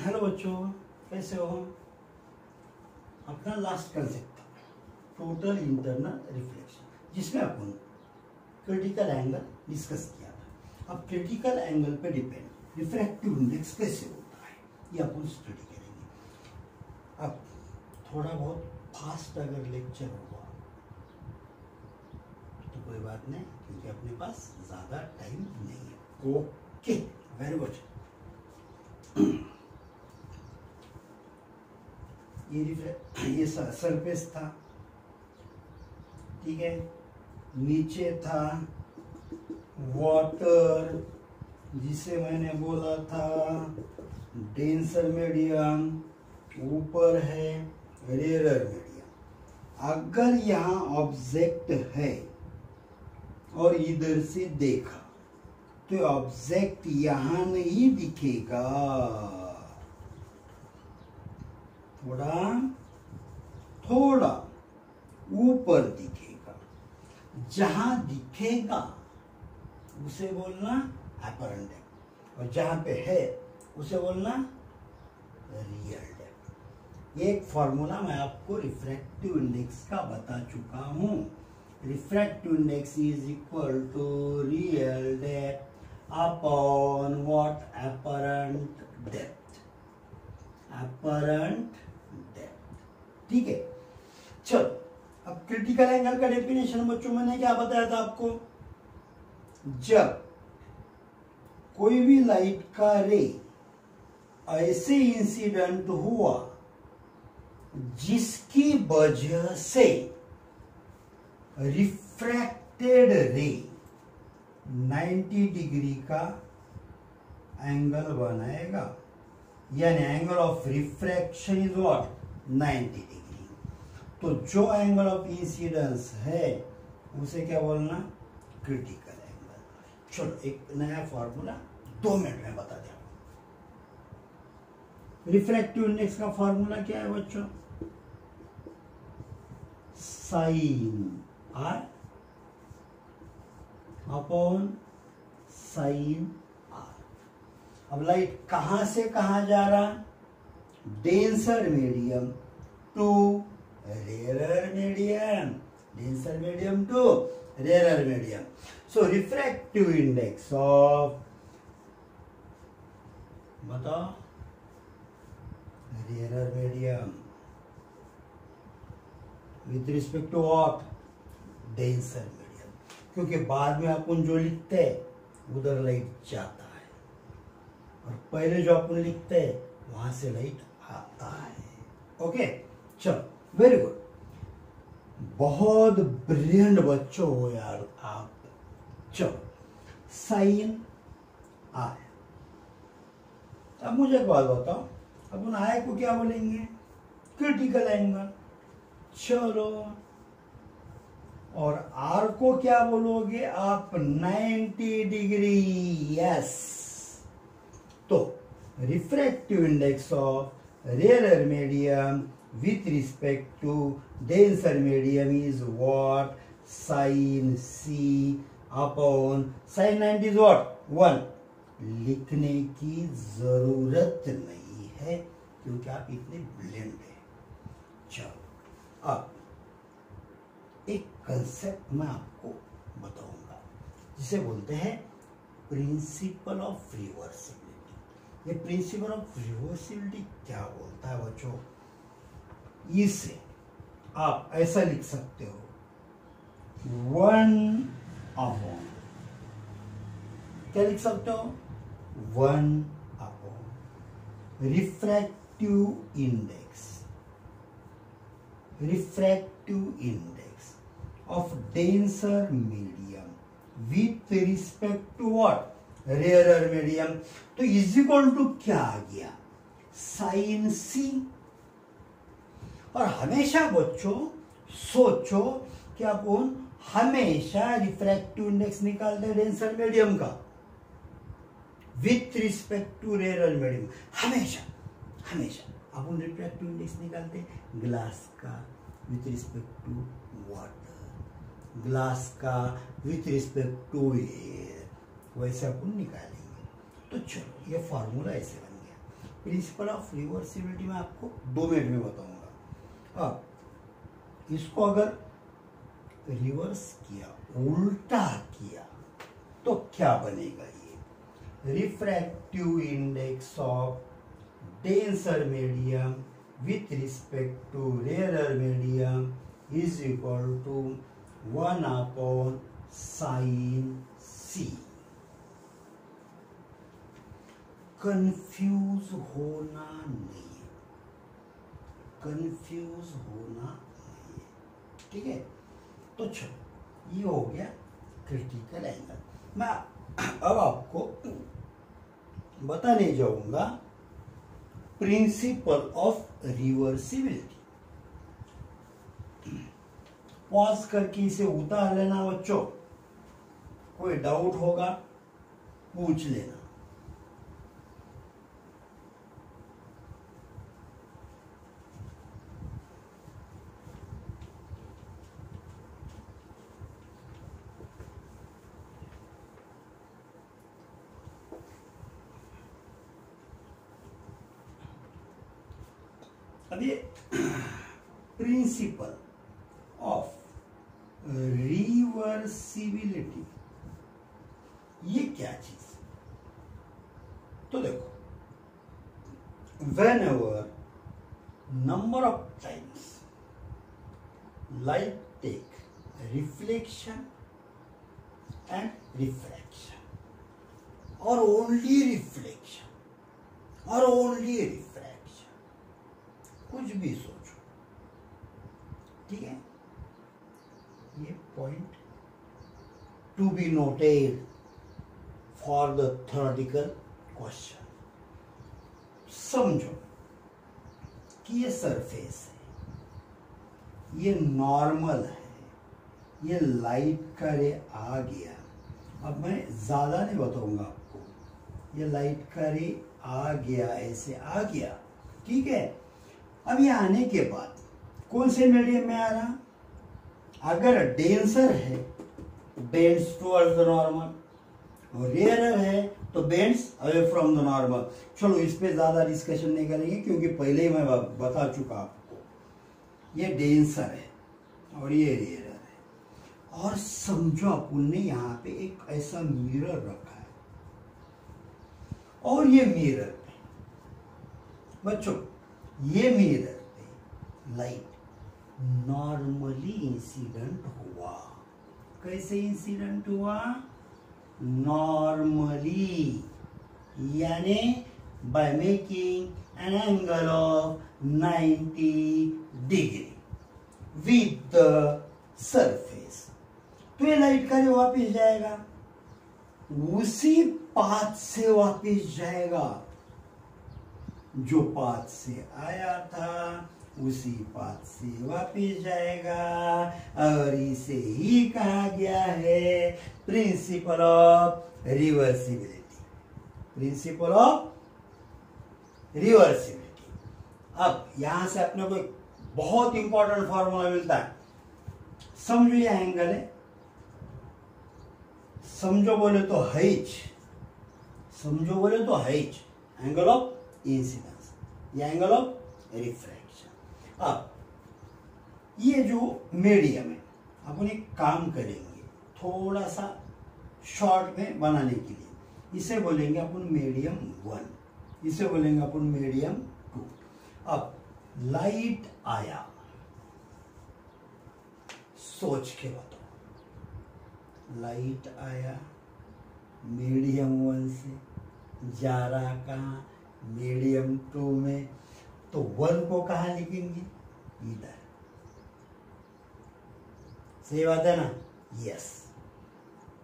Hello बच्चों, कैसे हो? अपना लास्ट कंसेप्ट था टोटल इंटरनल रिफ्लेक्शन, जिसमें अपन क्रिटिकल एंगल डिस्कस किया था। अब क्रिटिकल एंगल पे डिपेंड रिफ्रैक्टिव इंडेक्स कैसे होता है ये अपन स्टडी करेंगे। अब थोड़ा बहुत फास्ट अगर लेक्चर हुआ तो कोई बात नहीं, क्योंकि अपने पास ज़्यादा टाइम नहीं है। Okay, very good. ये सरफेस था, ठीक है। नीचे था वाटर, जिसे मैंने बोला था डेंसर मीडियम, ऊपर है रेयरर मीडियम। अगर यहाँ ऑब्जेक्ट है और इधर से देखा तो ऑब्जेक्ट यहाँ नहीं दिखेगा, थोड़ा ऊपर दिखेगा। जहां दिखेगा उसे बोलना अपरेंट डेप्थ, और जहां पे है उसे बोलना रियल डेप्थ। ये एक फॉर्मूला मैं आपको रिफ्रैक्टिव इंडेक्स का बता चुका हूं। Refractive index is equal to real depth upon what? Apparent depth. Apparent depth, ठीक है। चलो, अब क्रिटिकल एंगल का डेफिनेशन बच्चों मैंने क्या बताया था आपको? जब कोई भी लाइट का रे ऐसे इंसिडेंट हुआ जिसकी वजह से रिफ्रैक्टेड रे 90 डिग्री का एंगल बनाएगा, यानी angle of refraction is what? 90 degree. तो जो एंगल ऑफ इंसिडेंस है उसे क्या बोलना? Critical angle. चलो, एक नया फॉर्मूला 2 मिनट में बता दिया। रिफ्रैक्टिव इंडेक्स का फॉर्मूला क्या है बच्चों? Sine are upon sine R. अब लाइट कहां से कहां जा रहा? Denser medium to rarer medium, denser medium to rarer medium. So refractive index of, बताओ, rarer medium with respect to what? Denser medium. क्योंकि बाद में अपन जो लिखते हैं उधर लाइट जाता है, और पहले जो अपन लिखते हैं वहां से लाइट आता है। ओके, चलो, वेरी गुड। बहुत ब्रिलियंट बच्चों हो यार आप। चलो, साइन आर। अब मुझे एक बात बताओ, अपन आय को क्या बोलेंगे? Critical angle. चलो, और आर को क्या बोलोगे आप? 90 डिग्री। यस। तो refractive index of rarer medium with respect to denser medium is what? Sin C upon sin 90 is what? 1। लिखने की जरूरत नहीं है क्योंकि आप इतने ब्रिलियंट हैं। चलो, अब एक कंसेप्ट मैं आपको बताऊंगा जिसे बोलते हैं प्रिंसिपल ऑफ रिवर्सिबिलिटी। ये प्रिंसिपल ऑफ रिवर्सिबिलिटी क्या बोलता है बच्चों? इसे आप ऐसा लिख सकते हो, 1 अपॉन, क्या लिख सकते हो? 1 upon refractive index, refractive index of denser medium with respect to what? Rarer medium. तो इज इक्वल टू क्या आ गया? Sine c. और हमेशा बच्चों सोचो कि अपन हमेशा रिफ्रैक्टिव इंडेक्स निकालते हैं डेंसर मीडियम का with respect to rarer medium. हमेशा हमेशा अपन रिफ्रैक्टिव इंडेक्स निकालते हैं ग्लास का with respect to water, glass का विथ रिस्पेक्ट टू एयर, वैसे अपन निकालेंगे। तो चलो, ये फॉर्मूला ऐसे बन गया। प्रिंसिपल ऑफ रिवर्सिबिलिटी मैं आपको 2 मिनट में बताऊंगा। अब इसको अगर रिवर्स किया, उल्टा किया, तो क्या बनेगा? ये refractive index of denser medium with respect to rarer medium is equal to 1 sin c। Confuse होना नहीं है, कंफ्यूज होना नहीं है, ठीक है। तो चलो, ये हो गया क्रिटिकल एंगल। मैं अब आपको बताने जाऊंगा प्रिंसिपल ऑफ रिवर्सिबिलिटी। पॉज करके इसे उतार लेना बच्चों, कोई डाउट होगा पूछ लेना। अब ये प्रिंसिपल ऑफ रिवर्सिबिलिटी ये क्या चीज? तो देखो, whenever number of times light take reflection and refraction or only reflection or only refraction, कुछ भी सोचो, ठीक है। ये point to be noted for the theoretical question. समझो कि ये सरफेस है, ये नॉर्मल है, ये लाइट का रे आ गया। अब मैं ज्यादा नहीं बताऊंगा आपको, ये लाइट का रे आ गया, ऐसे आ गया, ठीक है। अब ये आने के बाद कौन से मीडियम में आ रहा? अगर डेंसर है बेंड्स टुवर्ड्स द नॉर्मल, और रेयरर है तो bends away from the normal. चलो इस पे ज्यादा डिस्कशन नहीं करेंगे क्योंकि पहले ही मैं बता चुका आपको, ये डेंसर है और ये रेयरर है। और समझो अपन ने यहाँ पे एक ऐसा मिरर रखा है, और ये मिरर पे बच्चों, ये मिरर पे लाइट नॉर्मली इंसिडेंट हुआ। कैसे इंसिडेंट हुआ? नॉर्मली, यानी by making an angle of 90 degree with the surface. तो ये लाइट का जो वापिस जाएगा, उसी पाथ से वापिस जाएगा, जो पाथ से आया था उसी पाथ से वापिस जाएगा। और इसे ही कहा गया है principal of reversibility, principal of reversibility. अब यहां से अपने को एक बहुत इंपॉर्टेंट फॉर्मूला मिलता है। समझो ये एंगल है, समझो बोले तो हाइट, समझो बोले तो हाइट, एंगल ऑफ इंसिडेंस, ये एंगल ऑफ रिफ्रैक्शन। अब ये जो मीडियम है, अपन एक काम करेंगे थोड़ा सा शॉर्ट में बनाने के लिए। इसे बोलेंगे अपन मीडियम 1, इसे बोलेंगे अपन मीडियम 2। अब लाइट आया, सोच के बताओ, लाइट आया मीडियम 1 से, जा रहा कहाँ? मीडियम 2 में। तो 1 को कहाँ लिखेंगे? इधर। सही बात है ना? यस।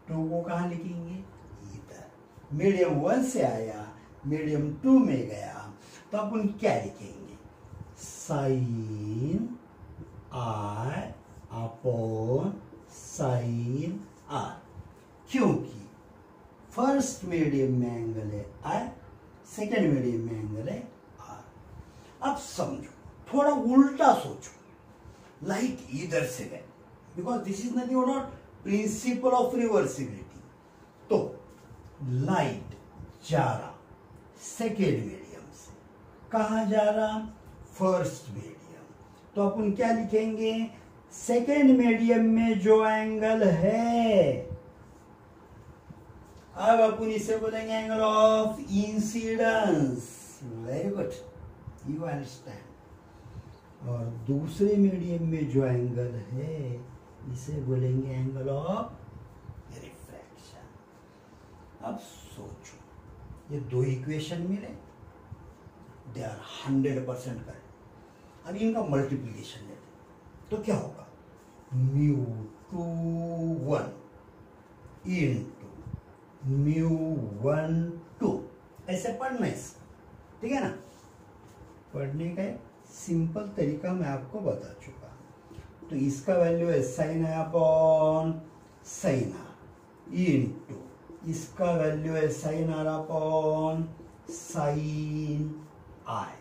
2 को कहाँ लिखेंगे? इधर। मीडियम 1 से आया, मीडियम 2 में गया, तो अपन क्या लिखेंगे? Sine are upon sine r, क्योंकि फर्स्ट मीडियम में एंगल है आर, सेकेंड मीडियम में एंगल है आर। अब समझो, थोड़ा उल्टा सोचो, लाइट इधर से गए, because this is nothing but principle of reversibility. तो लाइट जा रहा सेकेंड मीडियम से, कहाँ जा रहा, फर्स्ट मीडियम। तो अपन क्या लिखेंगे, सेकेंड मीडियम में जो एंगल है, अब अपन इसे बोलेंगे angle of incidence. Very good, you understand. और दूसरे मीडियम में जो एंगल है इसे बोलेंगे एंगल ऑफ रिफ्रैक्शन। अब सोचो, ये दो इक्वेशन मिले, दे आर 100% करेक्ट। अब इनका मल्टीप्लिकेशन लेते तो क्या होगा, μ21 इंटू μ12। ऐसे पढ़ना इसका, ठीक है ना। पढ़ने का एक सिंपल तरीका मैं आपको बता चुका। तो इसका वैल्यू है sine i upon sine r into इसका वैल्यू है sine are upon sine i.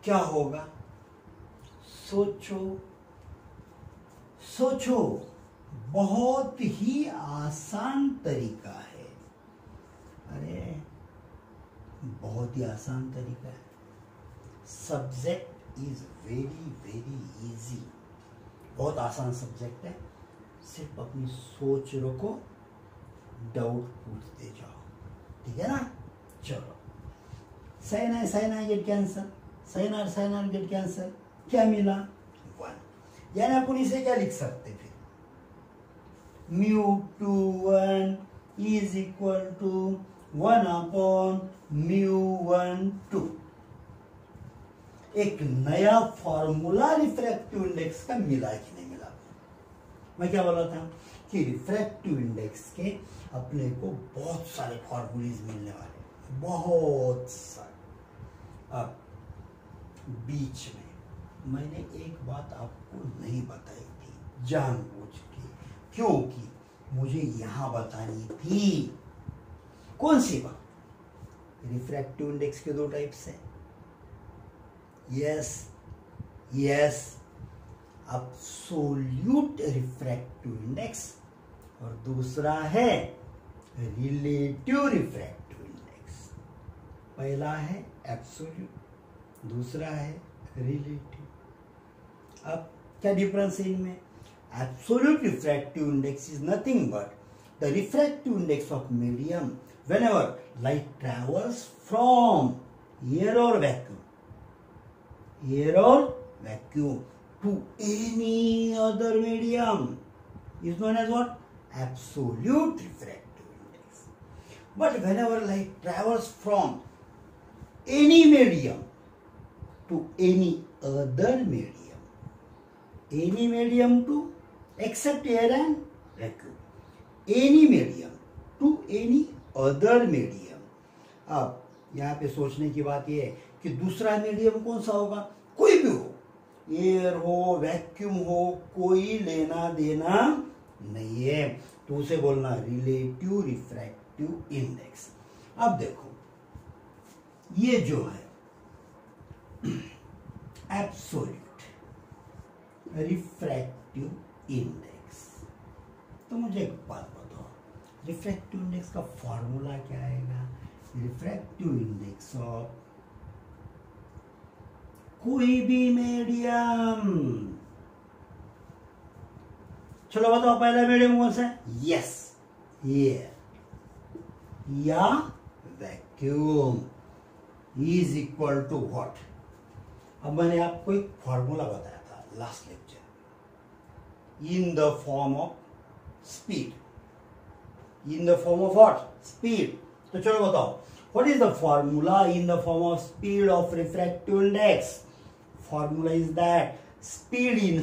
क्या होगा, सोचो सोचो, बहुत ही आसान तरीका है। अरे बहुत ही आसान तरीका है। Subject is very very easy, बहुत आसान सब्जेक्ट है। सिर्फ अपनी सोच रखो, डाउट पूछते जाओ, ठीक है ना। चलो, sine i get cancel, sine r get cancel, क्या मिला 1। यानी अपन इसे क्या लिख सकते फिर, μ21 इज इक्वल टू 1 अपॉन μ12। एक नया फॉर्मूला रिफ्रैक्टिव इंडेक्स का मिला कि नहीं मिला। मैं क्या बोला था कि रिफ्रैक्टिव इंडेक्स के अपने को बहुत सारे फॉर्मूलेज मिलने वाले, बहुत सारे। अब बीच में मैंने एक बात आपको नहीं बताई थी जानबूझ के, क्योंकि मुझे यहां बतानी थी। कौन सी बात, रिफ्रैक्टिव इंडेक्स के दो टाइप्स हैं। यस, एब्सोल्यूट रिफ्रैक्टिव इंडेक्स और दूसरा है रिलेटिव रिफ्रैक्टिव इंडेक्स। पहला है एब्सोल्यूट, दूसरा है रिलेटिव। अब क्या डिफरेंस है इनमें, absolute refractive index is nothing but the refractive index of medium whenever light travels from air or vacuum to any other medium is known as what, absolute refractive index. But whenever light travels from any medium to any other medium, any medium to except air and vacuum, any medium to any other medium. अब यहाँ पे सोचने की बात यह है कि दूसरा मीडियम कौन सा होगा, कोई भी हो, एयर हो वैक्यूम हो, कोई लेना देना नहीं है, तो उसे बोलना रिलेटिव रिफ्रैक्टिव इंडेक्स। अब देखो ये जो है एब्सोल्यूट रिफ्रैक्टिव इंडेक्स, तो मुझे एक बात बताओ, रिफ्रैक्टिव इंडेक्स का फॉर्मूला क्या आएगा, रिफ्रैक्टिव इंडेक्स ऑफ कोई भी मीडियम। चलो बताओ पहला मीडियम कौन सा है, यस एयर या vacuum, is equal to what. अब मैंने आपको एक फॉर्मूला बताया था last lecture, in the form of speed, in the form of what, speed। तो चलो बताओ, what is the formula in the form of speed of refractive index? Formula is that speed in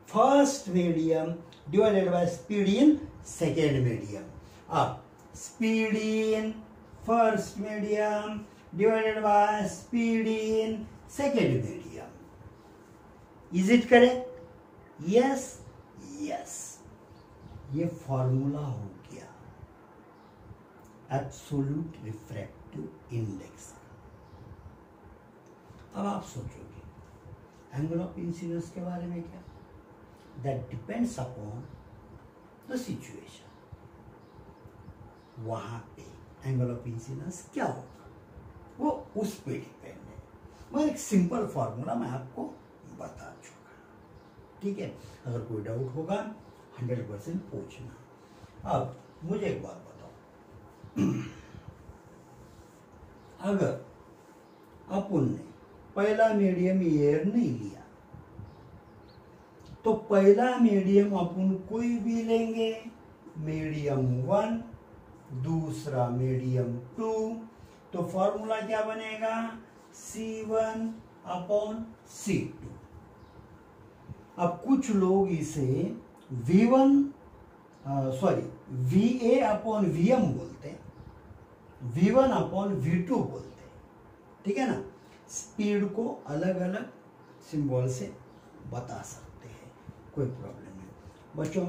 first medium divided by speed in second medium। अब speed in first medium divided by speed in second medium, is it correct? Yes, ये formula हो गया absolute refractive index. अब आप सोचोगे angle of incidence के बारे में क्या, that depends upon the situation. वहां पे एंगल ऑफ इंसिडेंस क्या होगा वो उस पे डिपेंड है। मैं एक सिंपल फॉर्मूला मैं आपको बता चुका, ठीक है। अगर कोई डाउट होगा 100% पूछना। अब मुझे एक बात बताओ, अगर अपन ने पहला मीडियम एयर नहीं लिया तो पहला मीडियम अपन कोई भी लेंगे, मीडियम 1, दूसरा मीडियम 2, तो फॉर्मूला क्या बनेगा, C1/C2। अब कुछ लोग इसे VA/VM बोलते हैं, V1/V2 बोलते हैं, ठीक है ना। स्पीड को अलग अलग सिंबल से बता सकते हैं, कोई प्रॉब्लम नहीं। बच्चों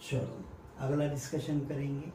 चलो अगला डिस्कशन करेंगे।